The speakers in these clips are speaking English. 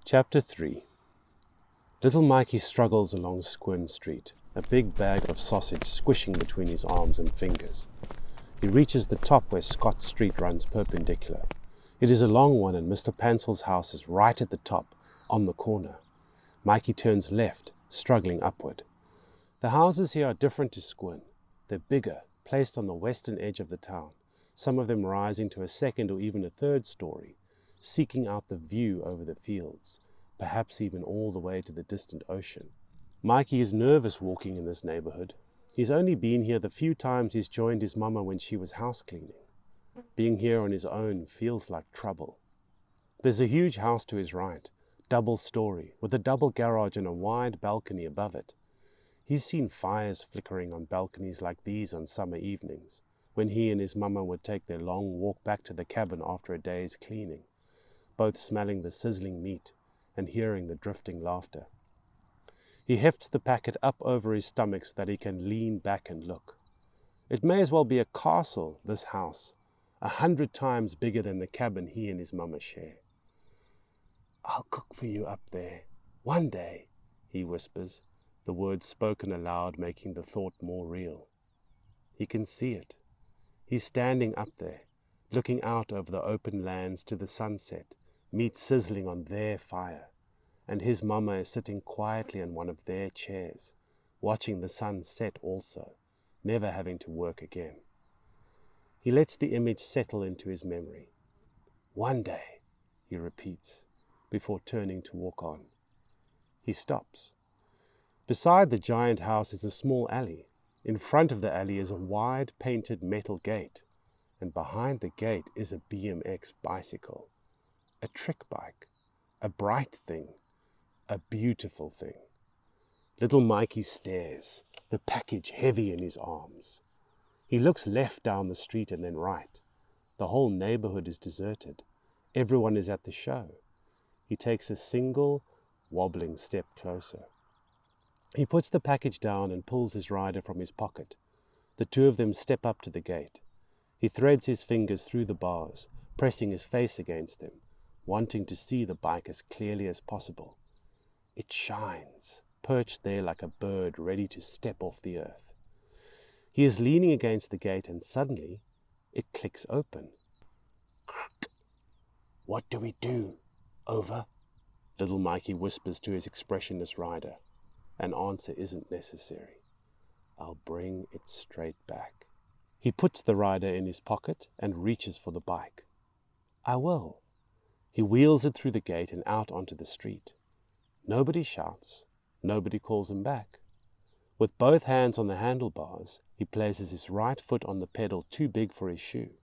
Chapter 3. Little Mikey struggles along Squirn Street, a big bag of sausage squishing between his arms and fingers. He reaches the top where Scott Street runs perpendicular. It is a long one, and Mr. Pansel's house is right at the top, on the corner. Mikey turns left, struggling upward. The houses here are different to Squirn. They're bigger, placed on the western edge of the town, some of them rising to a second or even a third story, seeking out the view over the fields, perhaps even all the way to the distant ocean. Mikey is nervous walking in this neighborhood. He's only been here the few times he's joined his mama when she was house cleaning. Being here on his own feels like trouble. There's a huge house to his right, double story, with a double garage and a wide balcony above it. He's seen fires flickering on balconies like these on summer evenings, when he and his mama would take their long walk back to the cabin after a day's cleaning, both smelling the sizzling meat and hearing the drifting laughter. He hefts the packet up over his stomach so that he can lean back and look. It may as well be a castle, this house, 100 times bigger than the cabin he and his mama share. "I'll cook for you up there, one day," he whispers, the words spoken aloud making the thought more real. He can see it. He's standing up there, looking out over the open lands to the sunset, meat sizzling on their fire, and his mama is sitting quietly in one of their chairs, watching the sun set also, never having to work again. He lets the image settle into his memory. "One day," he repeats, before turning to walk on. He stops. Beside the giant house is a small alley. In front of the alley is a wide painted metal gate, and behind the gate is a BMX bicycle. A trick bike, a bright thing, a beautiful thing. Little Mikey stares, the package heavy in his arms. He looks left down the street and then right. The whole neighborhood is deserted. Everyone is at the show. He takes a single, wobbling step closer. He puts the package down and pulls his rider from his pocket. The two of them step up to the gate. He threads his fingers through the bars, pressing his face against them, wanting to see the bike as clearly as possible. It shines, perched there like a bird ready to step off the earth. He is leaning against the gate and suddenly it clicks open. "Krk. What do we do? Over?" Little Mikey whispers to his expressionless rider. An answer isn't necessary. "I'll bring it straight back." He puts the rider in his pocket and reaches for the bike. "I will." He wheels it through the gate and out onto the street. Nobody shouts. Nobody calls him back. With both hands on the handlebars, he places his right foot on the pedal too big for his shoe.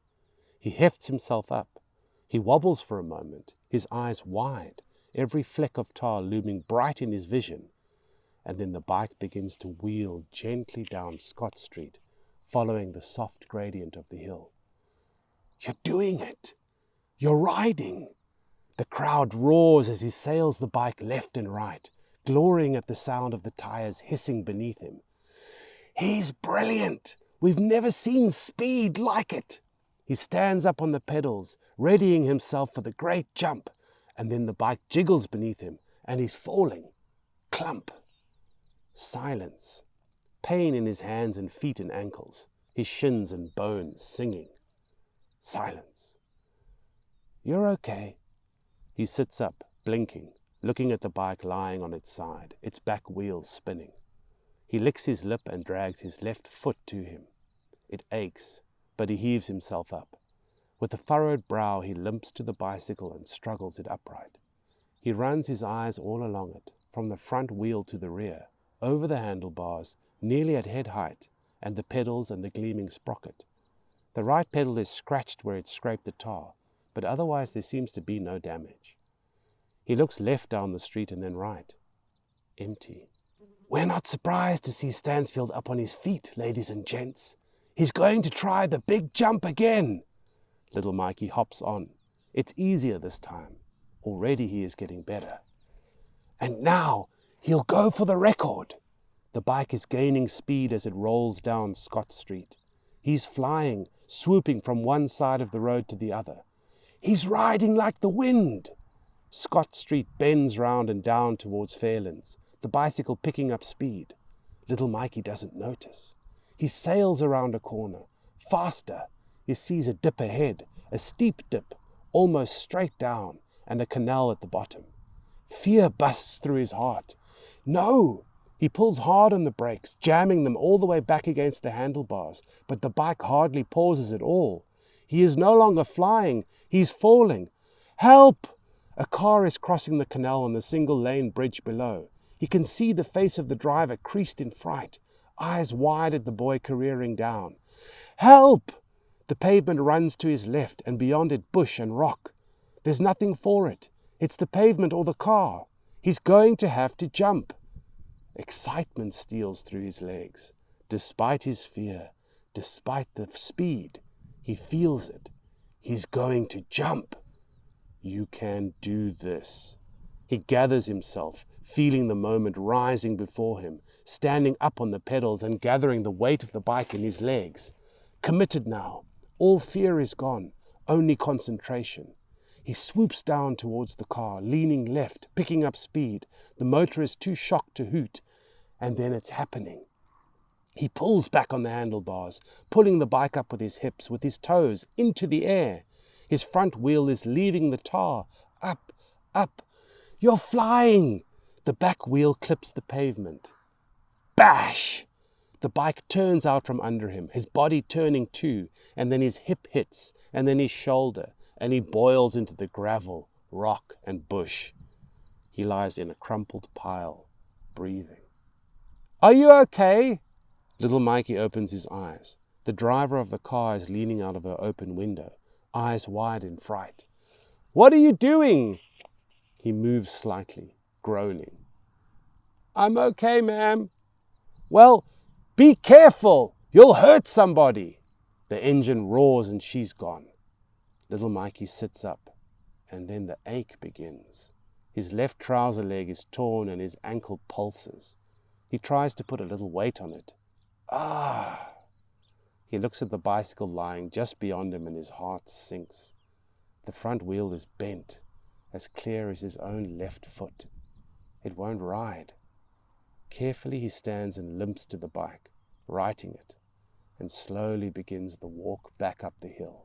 He hefts himself up. He wobbles for a moment, his eyes wide, every fleck of tar looming bright in his vision. And then the bike begins to wheel gently down Scott Street, following the soft gradient of the hill. "You're doing it! You're riding!" The crowd roars as he sails the bike left and right, glorying at the sound of the tires hissing beneath him. "He's brilliant! We've never seen speed like it!" He stands up on the pedals, readying himself for the great jump, and then the bike jiggles beneath him, and he's falling. Clump! Silence. Pain in his hands and feet and ankles, his shins and bones singing. Silence. "You're okay." He sits up, blinking, looking at the bike lying on its side, its back wheels spinning. He licks his lip and drags his left foot to him. It aches, but he heaves himself up. With a furrowed brow, he limps to the bicycle and struggles it upright. He runs his eyes all along it, from the front wheel to the rear, over the handlebars, nearly at head height, and the pedals and the gleaming sprocket. The right pedal is scratched where it scraped the tar, but otherwise there seems to be no damage. He looks left down the street and then right. Empty. "We're not surprised to see Stansfield up on his feet, ladies and gents. He's going to try the big jump again." Little Mikey hops on. It's easier this time. Already he is getting better. "And now he'll go for the record." The bike is gaining speed as it rolls down Scott Street. He's flying, swooping from one side of the road to the other. "He's riding like the wind." Scott Street bends round and down towards Fairlands, the bicycle picking up speed. Little Mikey doesn't notice. He sails around a corner. Faster. He sees a dip ahead, a steep dip, almost straight down, and a canal at the bottom. Fear busts through his heart. No! He pulls hard on the brakes, jamming them all the way back against the handlebars, but the bike hardly pauses at all. He is no longer flying. He's falling. Help! A car is crossing the canal on the single-lane bridge below. He can see the face of the driver creased in fright, eyes wide at the boy careering down. Help! The pavement runs to his left, and beyond it bush and rock. There's nothing for it. It's the pavement or the car. He's going to have to jump. Excitement steals through his legs. Despite his fear, despite the speed, he feels it. He's going to jump. You can do this. He gathers himself, feeling the moment rising before him, standing up on the pedals and gathering the weight of the bike in his legs. Committed now. All fear is gone, only concentration. He swoops down towards the car, leaning left, picking up speed. The motor is too shocked to hoot, and then it's happening. He pulls back on the handlebars, pulling the bike up with his hips, with his toes, into the air. His front wheel is leaving the tar. Up, up. You're flying! The back wheel clips the pavement. Bash! The bike turns out from under him, his body turning too, and then his hip hits, and then his shoulder, and he boils into the gravel, rock, and bush. He lies in a crumpled pile, breathing. Are you okay? Little Mikey opens his eyes. The driver of the car is leaning out of her open window, eyes wide in fright. What are you doing? He moves slightly, groaning. I'm okay, ma'am. Well, be careful. You'll hurt somebody. The engine roars and she's gone. Little Mikey sits up, and then the ache begins. His left trouser leg is torn and his ankle pulses. He tries to put a little weight on it. Ah! He looks at the bicycle lying just beyond him and his heart sinks. The front wheel is bent, as clear as his own left foot. It won't ride. Carefully he stands and limps to the bike, righting it, and slowly begins the walk back up the hill.